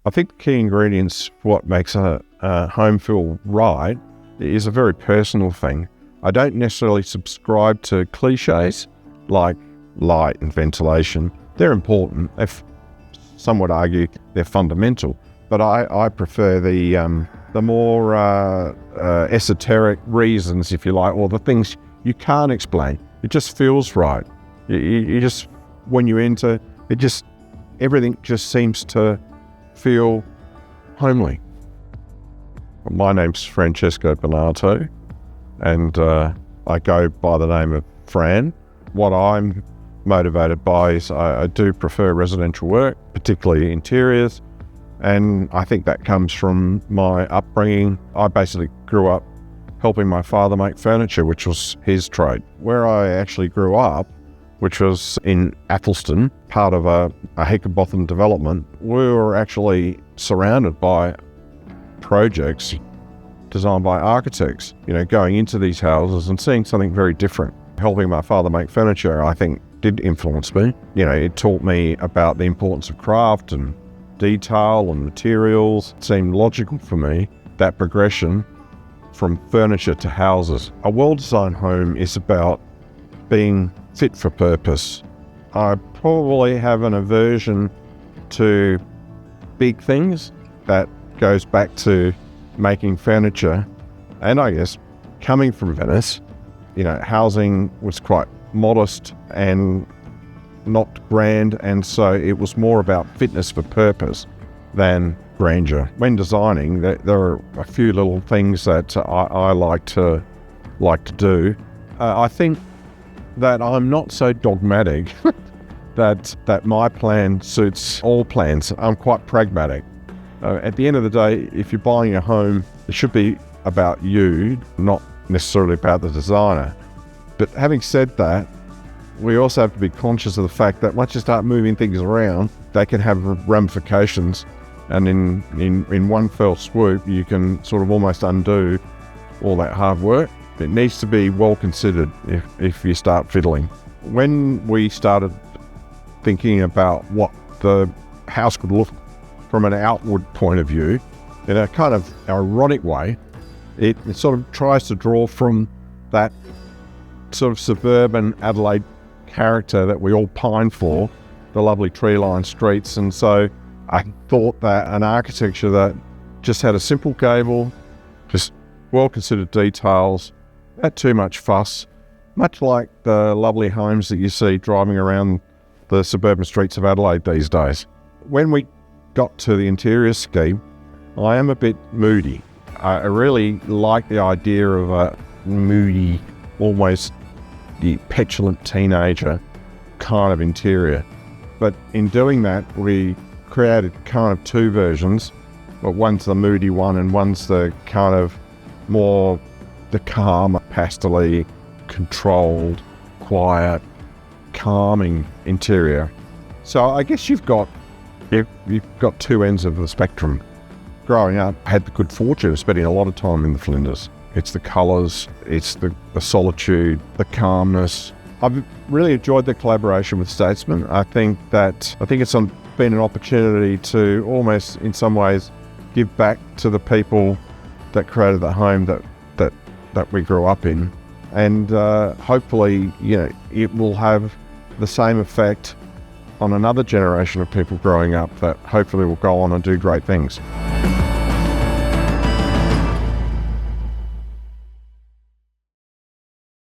I think the key ingredients for what makes a home feel right is a very personal thing. I don't necessarily subscribe to cliches like light and ventilation. They're important. Some would argue they're fundamental, but I prefer the more esoteric reasons, if you like, or the things you can't explain. It just feels right. You just, when you enter, everything just seems to feel homely. My name's Fran Bonato, and I go by the name of Fran. What I'm motivated by is I do prefer residential work, particularly interiors, and I think that comes from my upbringing. I basically grew up helping my father make furniture, which was his trade. Where I actually grew up, which was in Athelston, part of a Hickinbotham development, we were actually surrounded by projects designed by architects, going into these houses and seeing something very different. Helping my father make furniture, I think, did influence me. It taught me about the importance of craft and detail and materials. It seemed logical for me, that progression from furniture to houses. A well-designed home is about being fit for purpose. I probably have an aversion to big things. That goes back to making furniture, and I guess coming from Venice, housing was quite modest and not grand, and so it was more about fitness for purpose than grandeur. When designing, there are a few little things that I like to do. I think that I'm not so dogmatic that my plan suits all plans. I'm quite pragmatic. At the end of the day, if you're buying a home, it should be about you, not necessarily about the designer. But having said that, we also have to be conscious of the fact that once you start moving things around, they can have ramifications, and in one fell swoop, you can sort of almost undo all that hard work. It needs to be well considered if you start fiddling. When we started thinking about what the house could look from an outward point of view, in a kind of ironic way, it sort of tries to draw from that sort of suburban Adelaide character that we all pine for, the lovely tree-lined streets. And so I thought that an architecture that just had a simple gable, just well-considered details, not too much fuss, much like the lovely homes that you see driving around the suburban streets of Adelaide these days. When we got to the interior scheme, I am a bit moody. I really like the idea of a moody, almost the petulant teenager kind of interior. But in doing that, we created kind of two versions. But one's the moody one and one's the kind of more the calm, pastel-y, controlled, quiet, calming interior. So I guess you've got two ends of the spectrum. Growing up, I had the good fortune of spending a lot of time in the Flinders. It's the colours, it's the solitude, the calmness. I've really enjoyed the collaboration with Statesman. I think it's been an opportunity to almost, in some ways, give back to the people that created the home that we grew up in, and hopefully, it will have the same effect on another generation of people growing up that hopefully will go on and do great things.